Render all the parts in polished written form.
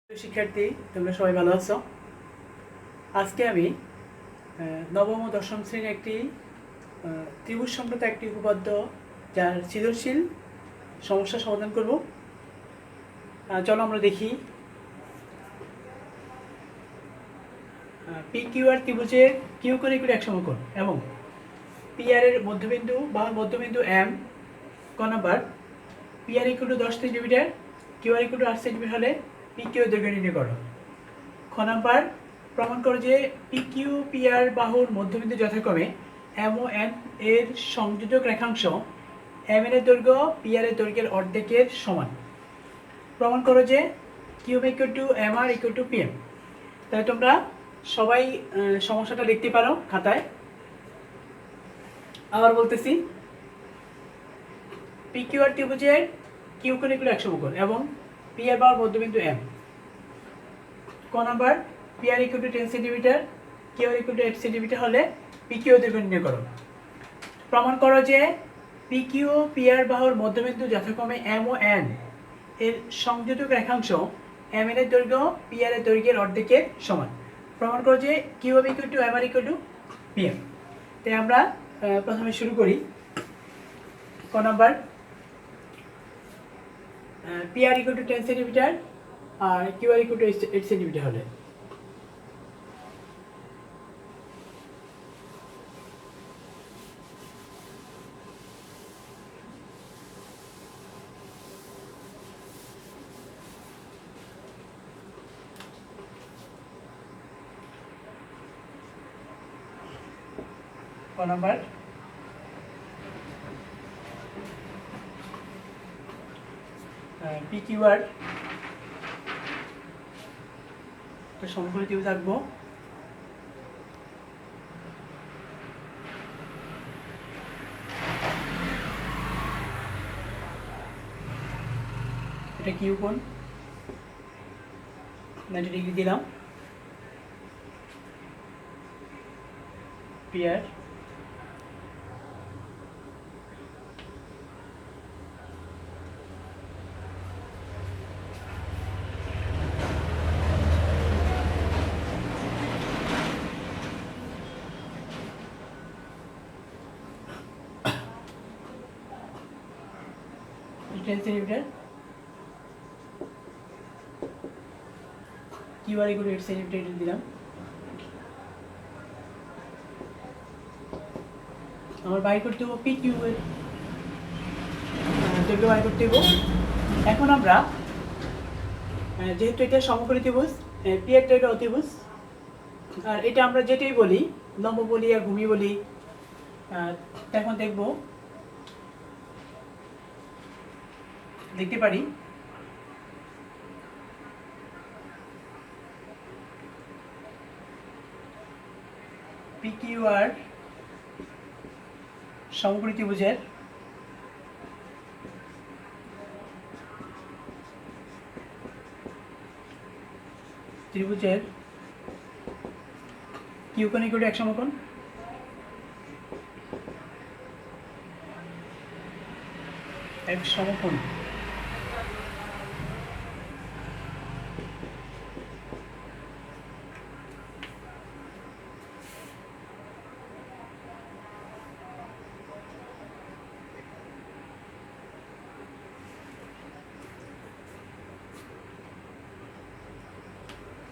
শিক্ষার্থী, তোমরা সবাই ভালো আছো? আজকে আমি নবম ও দশম শ্রেণীর একটি ত্রিভুজ সংক্রান্ত একটি উপপাদ্য যার সৃজনশীল সমস্যা সমাধান করব। চলো আমরা দেখি। পি কিউ আর ত্রিভুজের কিউ কোণ ইকুয়াল এক সমকোণ এবং পি আর এর মধ্যবিন্দু বা মধ্যবিন্দু এম ক number P R equal to 10 centimetre, Q R equal to 8 centimetre হলে পি কিউ এর দৈর্ঘ্য নির্ণয় করো। খ নাম্বার প্রমাণ করো যে পি কিউ পি আর বাহুর মধ্যবিন্দু যথাক্রমে এম ও এন এর সংযোজক রেখাংশ এম এন এর দৈর্ঘ্য পি আর এর দৈর্ঘ্যের অর্ধেকের সমান। প্রমাণ করো যে Q equal to M R equal to P M. তাই তোমরা সবাই সমস্যাটা লিখতে পারো খাতায়। আবার বলতেছি, পি কিউ আর ত্রিভুজের কিউ কোণ ইকুয়াল এক সমকোণ এবং পি আর বাহুর মধ্যবিন্দু এম। ক number P R equal to 10 centimetre, Q R equal to 8 centimetre হলে পি কিউ দৈর্ঘ্য নির্ণয় করো। প্রমাণ করো যে পি কিউ পি আর বাহুর মধ্যবিন্দু যথাক্রমে এম ও এন এর সংযোজক রেখাংশ এম এন এর দৈর্ঘ্য পি আর এর দৈর্ঘ্যের অর্ধেকের সমান। প্রমাণ করো যে Q equal to M R equal to P M. তাই আমরা প্রথমে শুরু করি। ক number P R equal to 10 centimetre আর Q R equal to 8 centimetre হলে ক নাম্বার পি কিউ আর একটা সমকোণী ত্রিভুজ থাকবো। এটা কিউ কোণ 90 ডিগ্রি দিলাম। P R ten centimetre, Q R equal to 8 centimetre দিলাম। আমার বাই করতে হবে পি কিউ এর দৈর্ঘ্য বাই করতে হবে। এখন আমরা যেহেতু এটা সমকোণী ত্রিভুজ, পি একটা এটা অতিভুজ, আর এটা আমরা যেটাই বলি লম্ব বলি আর ভূমি বলি। এখন দেখতে পারি পি কিউ আর সমকোণী ত্রিভুজের কিউ কোণ ইকুয়াল টু এক সমকোণ। এক সমকোণ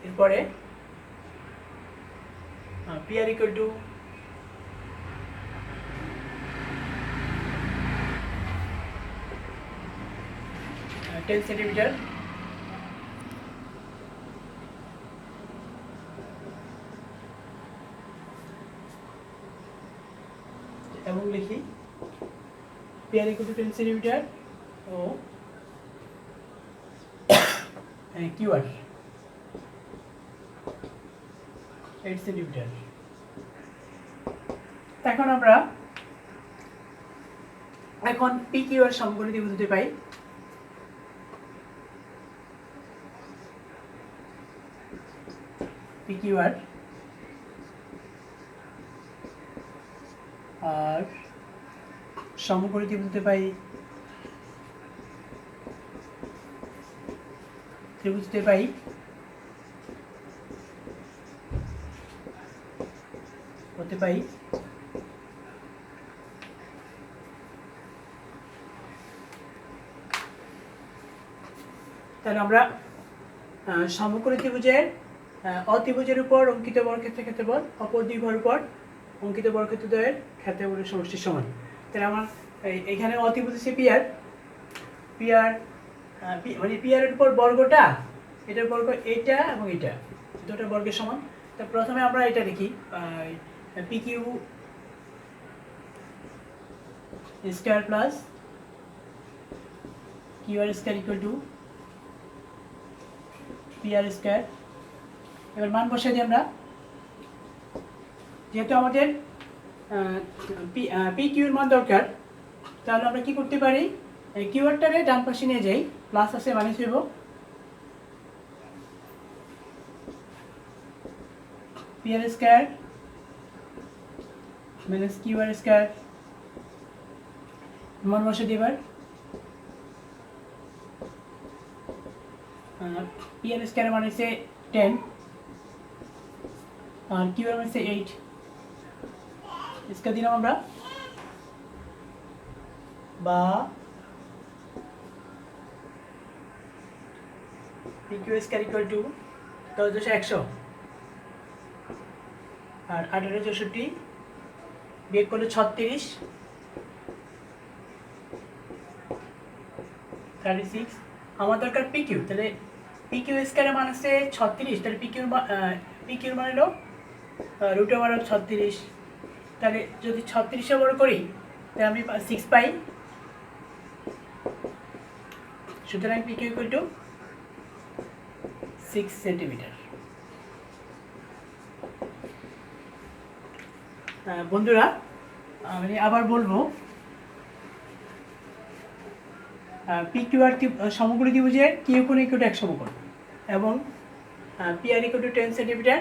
এরপরে P R equal to 10 centimetre এবং লিখি P R equal to 10 centimetre ও কিউ আর 8 সেন্টিমিটার। এখন আমরা পি কিউ আর সমকোণী ত্রিভুজ হতে পাই। পি কিউ আর আর সমকোণী ত্রিভুজ হতে পাই ত্রিভুজ হতে পাই করতে পারি। তাহলে আমরা সমকোণী ত্রিভুজের অত্রিভুজের উপর অঙ্কিত বর্গক্ষেত্রের ক্ষেত্রফল অপর দুই বাহুর উপর অঙ্কিত বর্গক্ষেত্রদ্বয়ের ক্ষেত্রফলের সমষ্টির সমান। তাহলে আমার এখানে অত্রিভুজ হচ্ছে পিআর, মানে পিআরের উপর বর্গটা, এটার বর্গ এটা এবং এটা দুটো বর্গের সমান। তা প্রথমে আমরা এটা লিখি, P Q square plus Q R square equal to P R square. এবার মান বসাই দিই আমরা, যেহেতু আমাদের পি কিউর মান দরকার, তাহলে আমরা কি করতে পারি, কিউআরটারে ডান পাশে নিয়ে যাই, প্লাস আছে মাইনাস হইব, P R square minus Q R square. মান বসাই দিই এবার, পি আর স্কয়ার মান হচ্ছে 10 আর কিউ আর মান হচ্ছে 8। इसका দিলাম আমরা, বা P Q square equal to 10 আর 18 বিয়োগ করলে 36 36। আমার দরকার পি কিউ, তাহলে পি কিউ স্কয়ারের মান আছে 36, তাহলে পি কিউর মান হলো √36। তাহলে যদি 36 বড় করি তাহলে আমি 6 পাই। সুতরাং P Q equal to 6 centimetre. বন্ধুরা আমি আবার বলবো, পি কিউ আর সমকোণী ত্রিভুজের কিউ কোণ ইকুয়াল টু 1 সমকোণ এবং P R equal to 10 centimetre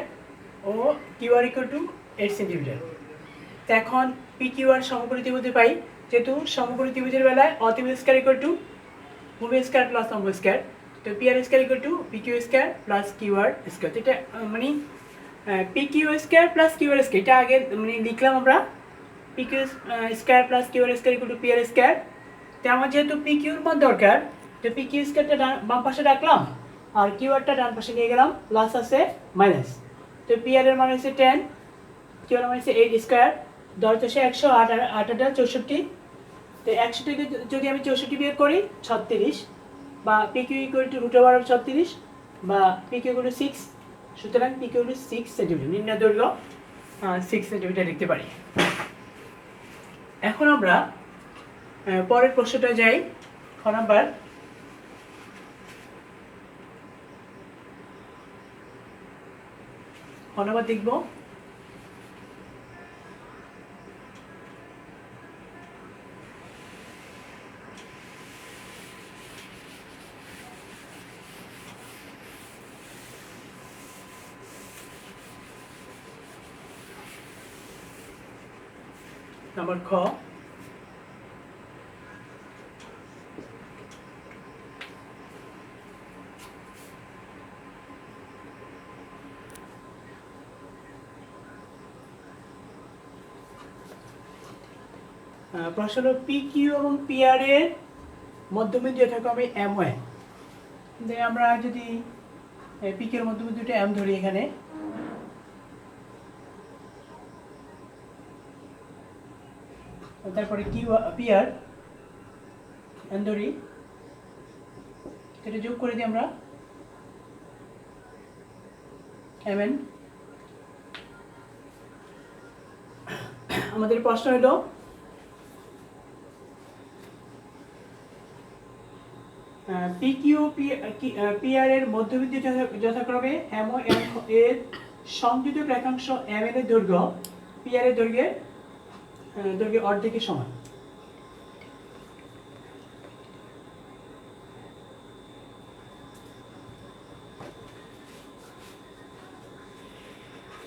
ও Q R equal to 8 centimetre. তো এখন পি কিউ আর সমকোণী ত্রিভুজে পাই, যেহেতু সমকোণী ত্রিভুজের বেলায় অতিভুজ স্কয়ার ইকুয়াল টু ভূমি স্কয়ার প্লাস লম্ব স্কয়ার, তো P R square equal to P Q square plus Q R square. তো এটা মানে P Q square plus Q R square, এটা আগে মানে লিখলাম আমরা, P Q square plus Q R square equal to P R square. তো আমার যেহেতু পি কিউর মান দরকার, তো পি কিউ স্কয়ারটা বাম পাশে রাখলাম আর কিউ আরটা ডান পাশে নিয়ে গেলাম, প্লাস আছে মাইনাস। তো পি আর এর মান হচ্ছে 10, কিউ আর মান হচ্ছে 8 স্কয়ার, 10 × 100 8 8 64। তো 100 থেকে যদি আমি 64 বিয়োগ করি 36, বা পি কিউ ইকুয়াল টু √36 বা পি কিউ ইকুয়াল টু 6। সুতরাং P Q equal to 6 centimetre, নির্ণয় দৈর্ঘ্য 6 সেন্টিমিটার লিখতে পারি। এখন আমরা পরের প্রশ্নটা যাই, খ নাম্বার। খ নাম্বার দেখব, নাম্বার খ। প্রশ্ন হলো পি কিউ এবং পি আর এর মধ্যবিন্দু যথাক্রমে এম ওয়াই। আমরা যদি পি কিউ এর মধ্যবিন্দুটা এম ধরি, এখানে তারপরে কিউ পি আর এম ধরি, এটা যোগ করে দিই আমরা এম এন। আমাদের প্রশ্ন হলো পি কিউ পি আর এর মধ্যবিন্দু যথাক্রমে এম ও এম এর সংযোজক রেখাংশ এম এন এর দৈর্ঘ্য পি আর এর দৈর্ঘ্যের অর্ধেকের সমান।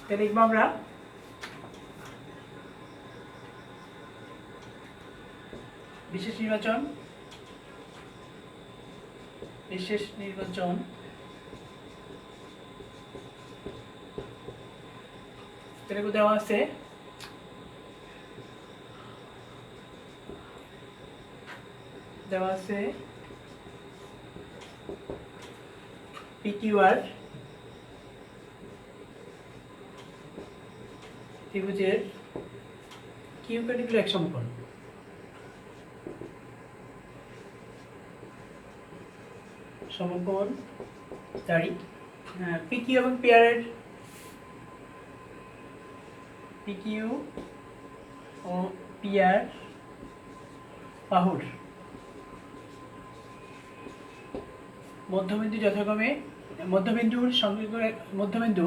তাহলে লিখবো আমরা বিশেষ নির্বাচন দেওয়া আছে দেওয়া আছে PQR ত্রিভুজের কিউ কোণগুলো এক সমকোণ। সমকোণ দাঁড়ি PQ এবং PR এর PQ ও PR বাহুর মধ্যবিন্দু যথাক্রমে মধ্যবিন্দুর সংযোগ মধ্যবিন্দু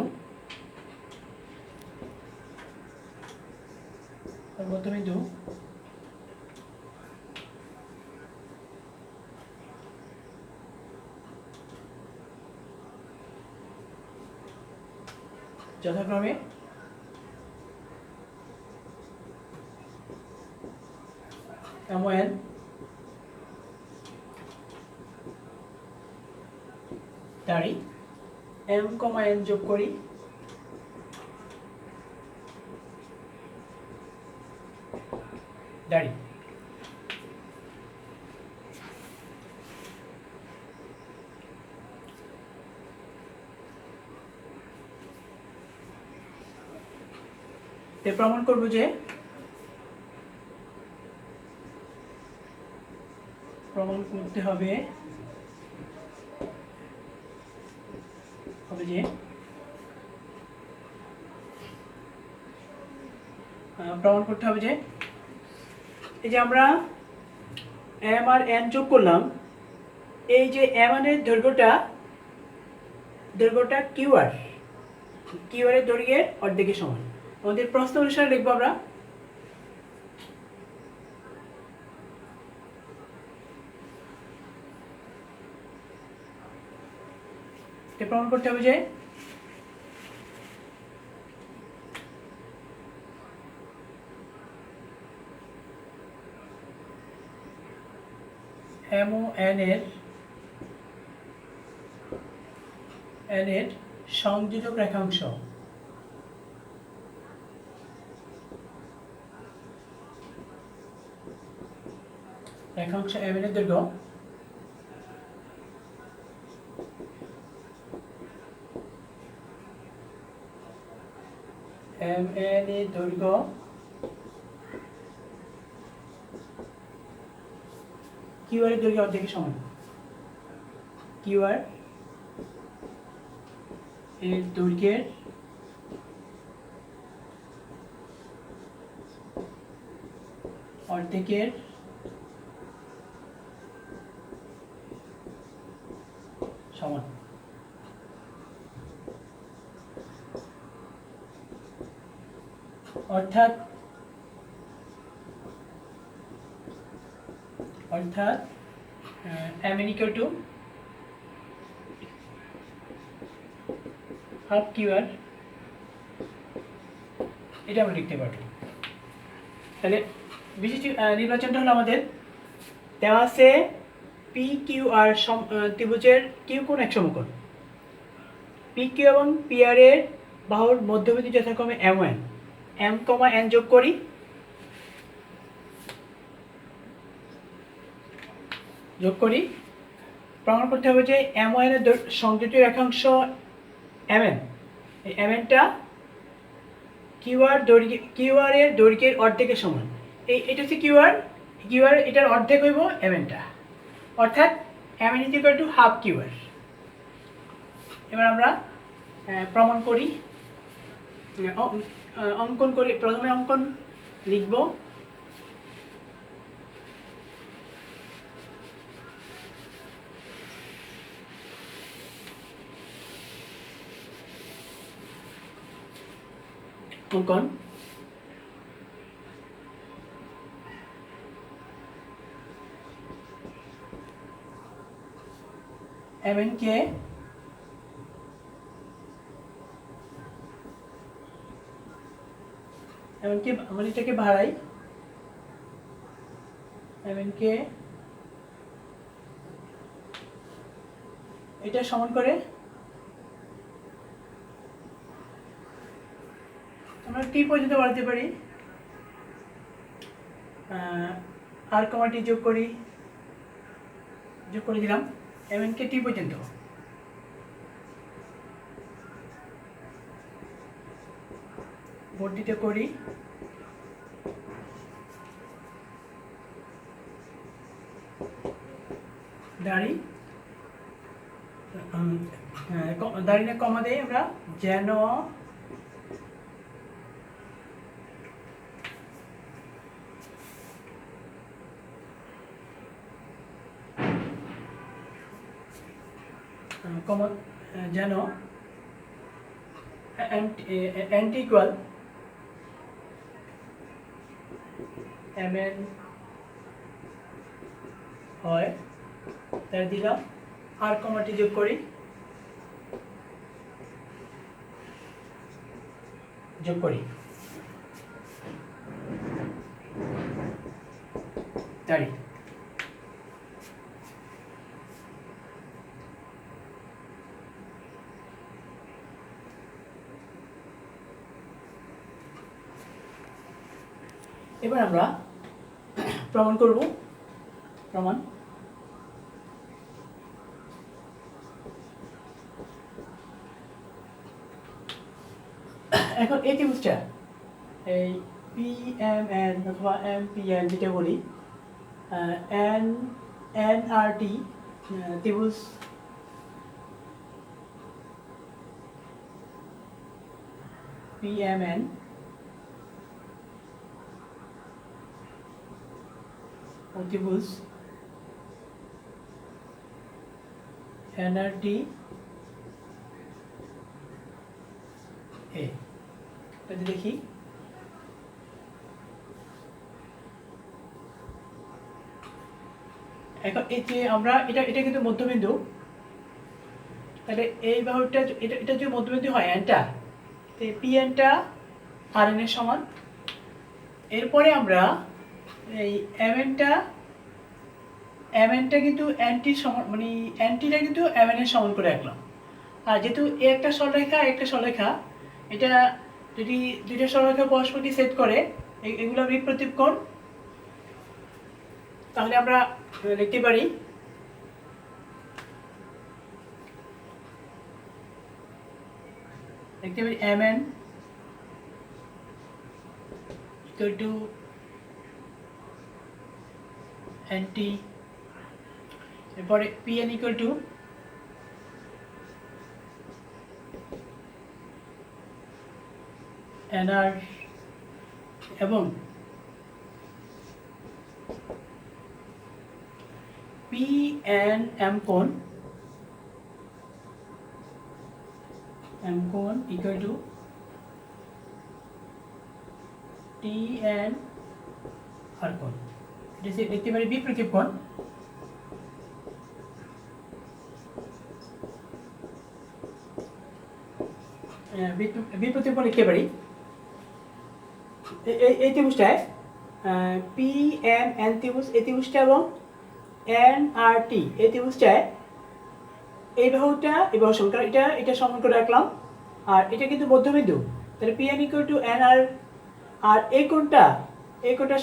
যথাক্রমে MN দাঁড়ি M, N যোগ করি দাঁড়ি। প্রমাণ করব যে প্রমাণ করতে হবে যে প্রমাণ করতে হবে যে এই যে আমরা M আর N যোগ করলাম, এই যে M1 এর দৈর্ঘ্যটা QR এর দৈর্ঘ্যের অর্ধেকের সমান। আমাদের প্রশ্ন অনুসারে লিখবো আমরা প্রমাণ করতে হবে যে M ও N এর সংযোজক রেখাংশ M এর দৈর্ঘ্য MN এর দৈর্ঘ্য QR এর দৈর্ঘ্য অর্ধেকের সমান। QR এর দৈর্ঘ্যের অর্ধেকের সমান। অর্থাৎ MN equal to half QR, এটা আমরা লিখতে পারি। তাহলে বিশেষ নির্বাচনটা হলো আমাদের দেওয়া আছে PQR ত্রিভুজের কিউ কোণ এক সমকোণ। PQ এবং PR এর বাহুর মধ্যবিন্দু যথাক্রমে M1 M, N যোগ করি প্রমাণ করতে হবে যে M1 এর সংযোজক রেখাংশ MN, এই MNটা QR এর দৈর্ঘ্যের অর্ধেকের সমান। এটা হচ্ছে QR এটার অর্ধেক হইব MNটা, অর্থাৎ MN is equal to half QR। এবার আমরা প্রমাণ করি, অঙ্কন করি। প্রথমে অঙ্কন লিখব অঙ্কন MN কে আমরা এটাকে বাড়াই, MN কে এটা সমান করে আমরা T পর্যন্ত বাড়াতে পারি। R, T যোগ করি যোগ করে দিলাম mn কে t পর্যন্ত। বর্ধিত করি, দাঁড়ি দাঁড়িয়ে কমা দেই আমরা, যেন যেন n ইকুয়াল mn হয়, তাই দিলাম। আর কমাটি যোগ করি, দাঁড়ি। এবার আমরা প্রমাণ করব। প্রমাণ এখন এই ত্রিভুজটা, এই PMN অথবা MPN যেটা বলি, NRT ত্রিভুজ PMN ও ত্রিভুজ NRT যদি দেখি, এখন এই যে আমরা এটা কিন্তু মধ্যবিন্দু, তাহলে এই বাহুটা এটা যে মধ্যবিন্দু হয় এনটা, পি এনটা আর এন এর সমান। এরপরে আমরা এই এম এনটা কিন্তু এনটির সমান, মানে এনটিটা কিন্তু এম এন এর সমান করে রাখলাম। আর যেহেতু একটা সরলরেখা, এটা যদি দুইটা সরলরেখা পরস্পরকে সেট করে, এগুলো বিপরীত কোণ, তাহলে আমরা লিখতে পারি mn equal to nt, এরপরে pn equal to nr এবং pnm কোণ equal to tn r কোণ। এটা দেখতে পারি বিপরীত কোণ। বিপরীত কোণ লিখতে পারি এই ত্রিভুজটায় PMN ত্রিভুজ, এই ত্রিভুজটা এবং NRT এই ত্রিভুজটায় এই বাহুটা এই বাহু সমান, কারণ এটা সমান করে রাখলাম। আর এটা কিন্তু মধ্যবিন্দু, তাহলে PN equal to NR, আর এই কোণটা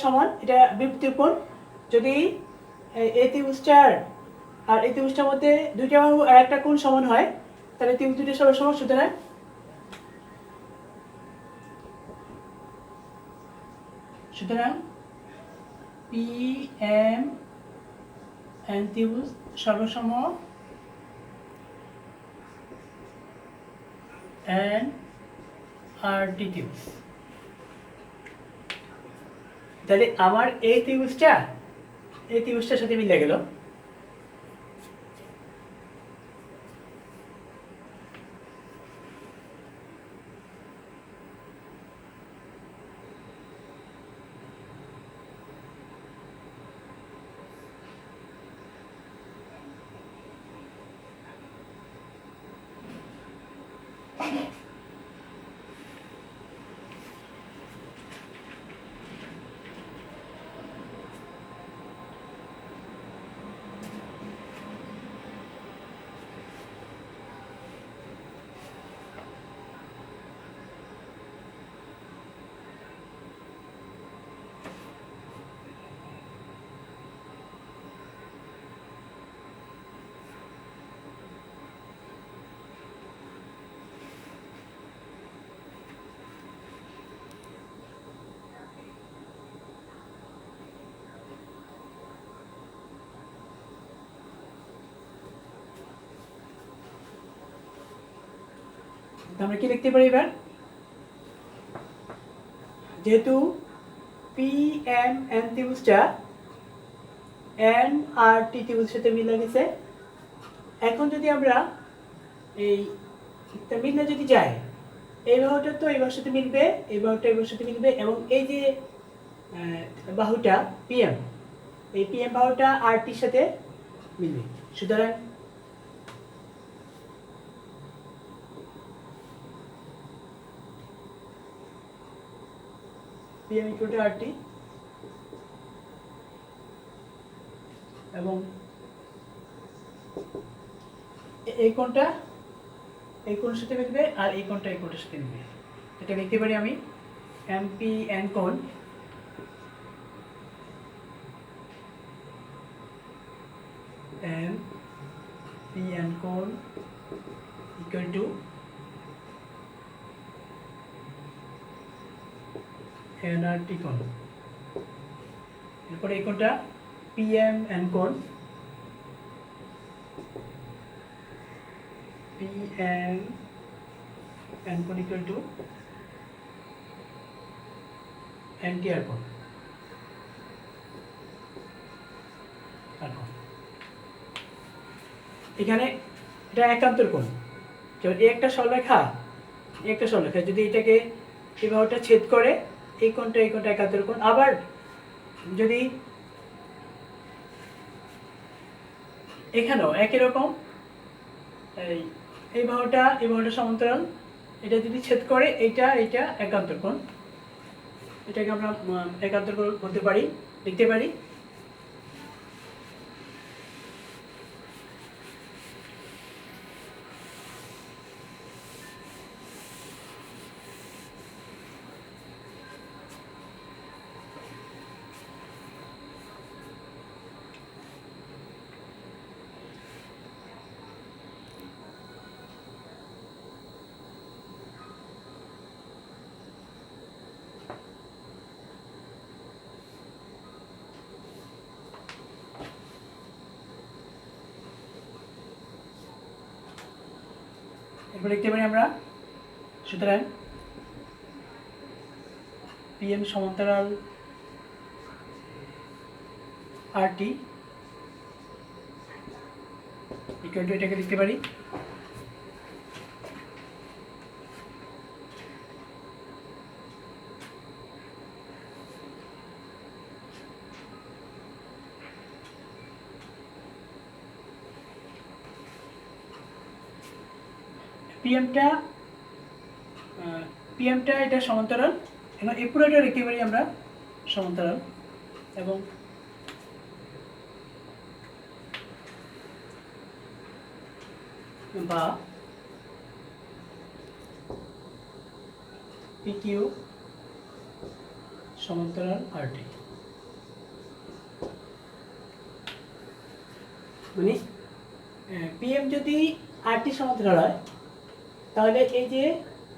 সমান, এটা বিপরীত কোণ। যদি এই ত্রিভুজটার আর এই ত্রিভুজটার মধ্যে দুইটা বাহু আর একটা কোণ সমান হয়, তাহলে ত্রিভুজ দুইটা সমান। সুতরাং PMN ত্রিভুজ সর্বসম NRT ত্রিভুজ। তাহলে আমার এই ত্রিভুজটার সাথে মিলে গেল। তো আমরা কি লিখতে পারি এবার, যেহেতু পি এম এন ত্রিভুজটা এন আর টি ত্রিভুজের সাথে মিলে গেছে, এখন যদি আমরা এই মিললে যদি যায়, এই বাহুটা তো এই বাহুর সাথে মিলবে, এই বাহুটা এই বাহুর সাথে মিলবে, এবং এই যে বাহুটা পিএম, এই পিএম বাহুটা আর টির সাথে মিলবে। সুতরাং PM equal to R T, এবং এই কোণটা এই কোণের সাথে মিলবে, আর এই কোণটা এই কোণের সাথে মিলবে। এটা লিখতে পারি আমি এমপি এন কোণ এমপি এন কোণ ইকুয়াল টু এন আর টি কোণ। এরপরে এই কোণটা পিএম এন কোণ PM n কোণ ইকুয়াল টু NTR কোণ। এখানে এটা একান্তর কোণ, যেমন এই একটা সরলরেখা, এই একটা সরলরেখা যদি এটাকে এই বাহুটা ছেদ করে, এই কোণটা একান্তর কোণ। আবার যদি এখানেও একই রকম এই বাহুটা সমান্তরাল, এটা যদি ছেদ করে, এটা একান্তর কোণ, এটাকে আমরা একান্তর কোণ বলতে পারি, লিখতে পারি। এরপর লিখতে পারি আমরা, সুতরাং পিএম সমান্তরাল আর টি ইকুয়াল টু, এটাকে লিখতে পারি পিএমটা এটা সমান্তরাল, এবং এই পুরোটা লিখতে পারি আমরা সমান্তরাল, এবং বা পিকিউ সমান্তরাল আরটি। মানে পিএম যদি আরটি সমান্তরাল হয়, তাহলে এই যে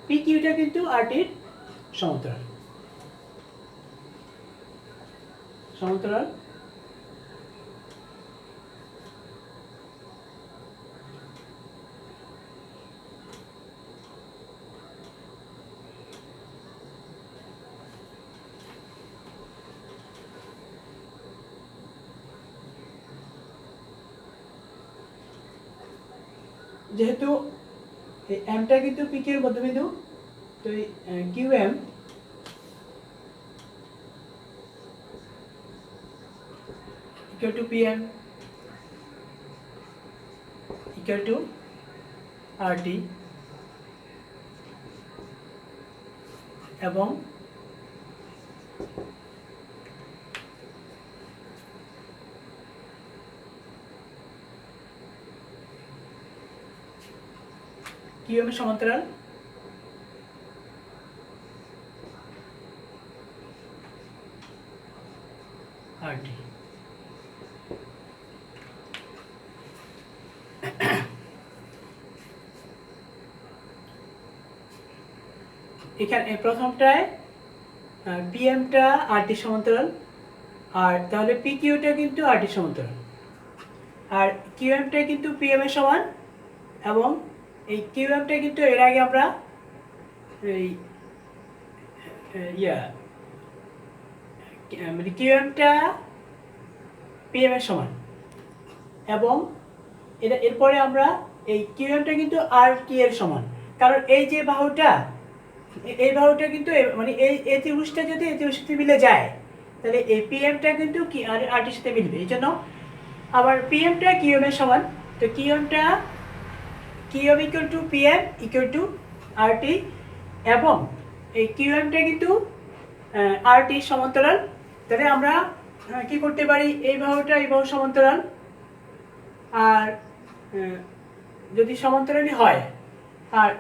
পিকিউটা কিন্তু আরটির সমান্তরাল, যেহেতু এই এমটা কিন্তু পিকিউ এর মধ্যবিন্দু, তো এই QM equal to PM equal two RT, এবং কিউএম সমান্তরাল আরটি। এখানে প্রথমটায় পিএমটা আরটি সমান্তরাল, আর তাহলে পিকিউটা কিন্তু আরটি সমান্তরাল, আর কিউএমটা কিন্তু পিএম এর সমান, এবং এই কিউএমটা কিন্তু এর আগে আমরা এই ইয়া মানে কিউএমটা পিএম এর সমান, এবং এরপরে আমরা এই কিউএমটা কিন্তু আর টি এর সমান, কারণ এই যে বাহুটা এই বাহুটা কিন্তু মানে এই ত্রিভুজটা যদি এই ত্রিভুজের সাথে মিলে যায় তাহলে এই পিএমটা কিন্তু কি আর টির সাথে মিলবে, এই জন্য আবার পিএমটা কিউএম এর সমান। তো কিউএমটা QM equal to PM equal to R T, এবং এই কিউএমটা কিন্তু আর টি সমান্তরাল। তাহলে আমরা কি করতে পারি, এই বাহুটা এই বাহু সমান্তরাল, আর যদি সমান্তরালই হয় আর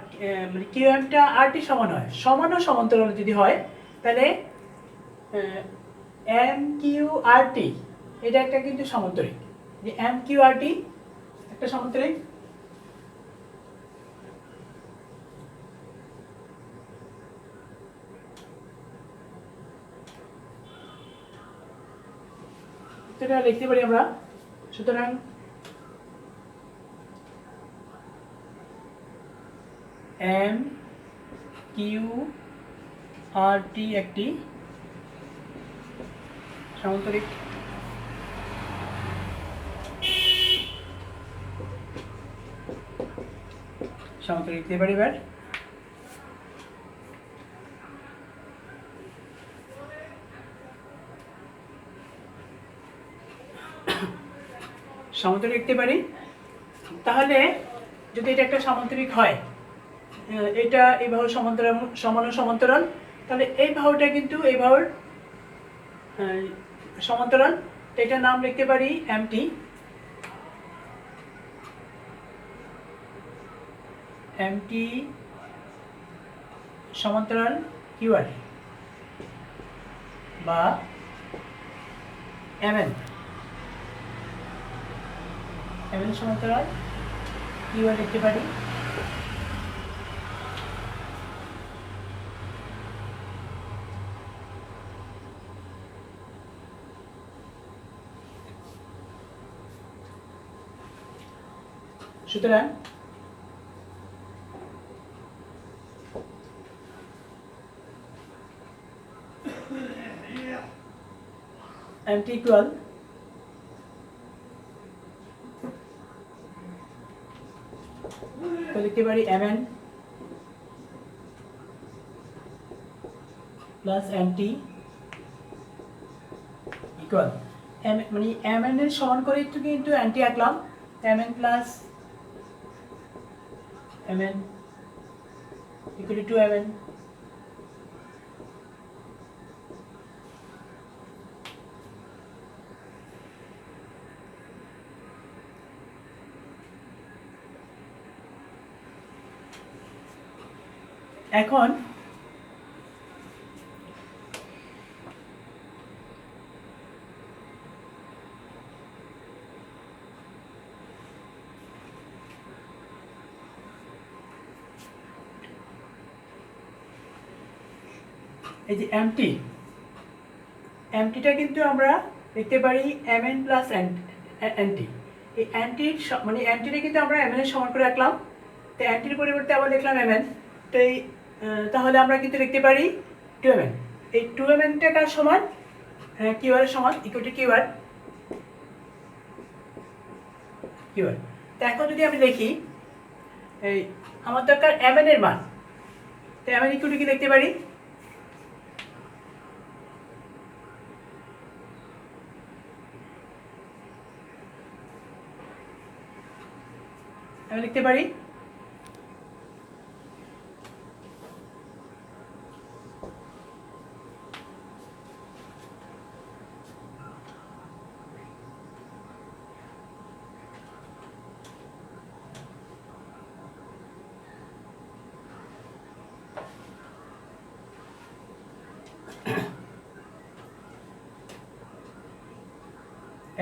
মানে কিউএমটা আর টি সমান হয়, সমান ও সমান্তরাল যদি হয়, তাহলে এম কিউ আর টি এটা একটা কিন্তু সমান্তরিক, যে এম কিউ আর টি একটা সমান্তরিক। এটা লিখতে পারি আমরা। সুতরাং এম কিউ আর টি একটি সমান্তরিক। সমান্তরিক লিখতে পারি এবার। সমান্তরিক লিখতে পারি। তাহলে যদি এটা একটা সমান্তরিক হয়, এটা এই বাহুর সমান্তরাল সমান ও সমান্তরাল, তাহলে এই বাহুটা কিন্তু এই বাহুর সমান্তরাল। এটার নাম লিখতে পারি এমটি। এমটি সমান্তরাল কিউআর বা এমএন। এমএন সমান্তরাল কিউআর লিখতে পারি। সুতরাং এমটি ইকুয়াল লিখতে পারি এমএন প্লাস এমটি ইকুয়াল মানে এমএন এর সমান করে একটু কিন্তু এনটি আঁকলাম, MN plus MN equal to MN. এখন এই যে এমটিটা কিন্তু আমরা লিখতে পারি এমএন প্লাস এনটি। এই এনটির মানে এনটিটা কিন্তু আমরা এমএন এর সমান করে রাখলাম, তো এনটির পরিবর্তে আবার লিখলাম এমএন। তো এই তাহলে আমরা কিন্তু লিখতে পারি 2mn। এই 2mnটা কার সমান, কিউআর এর সমান, ইকুয়াল টু কিউআর। তো এখন যদি আমি লিখি এই আমার দরকার mn এর মান, তো mn ইকুয়াল টু কি লিখতে পারি, আমি লিখতে পারি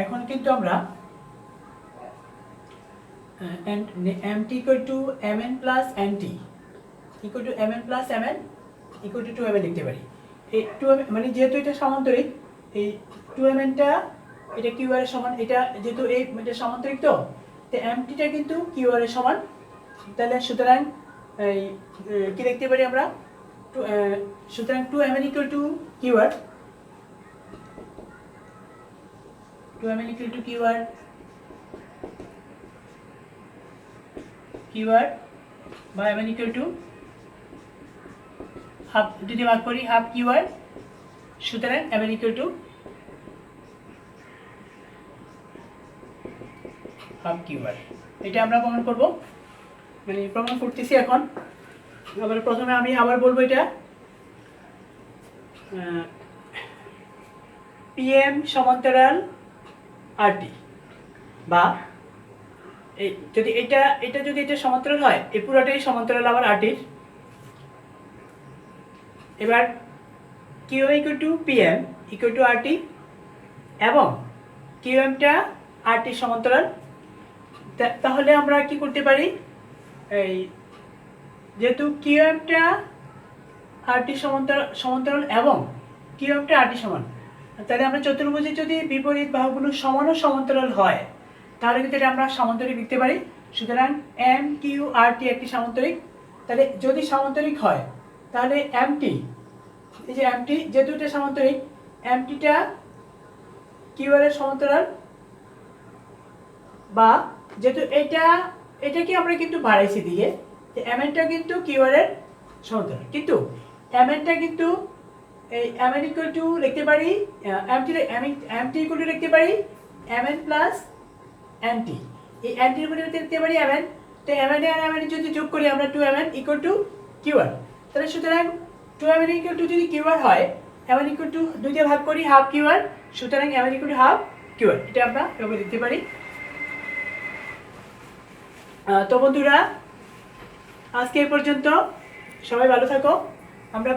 এখন কিন্তু আমরা mt equal to mn plus nt equal to mn plus mn equal to 2mn লিখতে পারি। এই 2mn মানে যেহেতু এটা সমান্তরিক, এই 2mn টা এটা qr এর সমান, এটা যেহেতু এই এটা সমান্তরিক, তো mt টা কিন্তু qr এর সমান। তাহলে সুতরাং এই কি লিখতে পারি আমরা, সুতরাং 2mn equal to qr, 2mn equal to qr বা mn equal to হাফ, যদি ভাগ করি হাফ qr, সুতরাং mn equal to half qr। এটা আমরা প্রমাণ করব, মানে প্রমাণ করতেছি এখন। আবার প্রথমে আমি আবার বলবো, এটা PM সমান্তরাল RT, বা এই যদি এটা যদি এটা সমান্তরাল হয়, এই পুরোটাই সমান্তরাল আবার RT-র। এবার QM equal to PM equal to RT, এবং QM-টা RT সমান্তরাল। তাহলে আমরা কি করতে পারি, এই যেহেতু QM-টা RT সমান্তরাল এবং QM-টা RT সমান, তাহলে আমরা চতুর্ভুজের যদি বিপরীত বাহুগুলো সমান ও সমান্তরাল হয়, তাহলে কিন্তু এটা আমরা সামান্তরিক লিখতে পারি। সুতরাং MQRT একটি সামান্তরিক। তাহলে যদি সামান্তরিক হয়, তাহলে MT, এই যে MT যেহেতু এটা সামান্তরিক, MT-টা QR এর সমান্তরাল, বা যেহেতু এটাকে আমরা কিন্তু বাড়াইছি দিয়ে, MN-টা কিন্তু QR এর সমান্তরাল, কিন্তু MN-টা কিন্তু এই MN equal to লিখতে পারি, MT equal to লিখতে পারি MN প্লাস NT, এই NT এর পরিবর্তে লিখতে পারি MN। তো MN আর MN যদি যোগ করি আমরা 2MN equal to QR। তাহলে সুতরাং 2MN equal to যদি QR হয়, MN equal to 2 দিয়ে ভাগ করি হাফ QR, সুতরাং MN equal to half QR। এটা আমরা এভাবে লিখতে পারি। তো বন্ধুরা, আজকে এই পর্যন্ত, সবাই ভালো থাকো। আমরা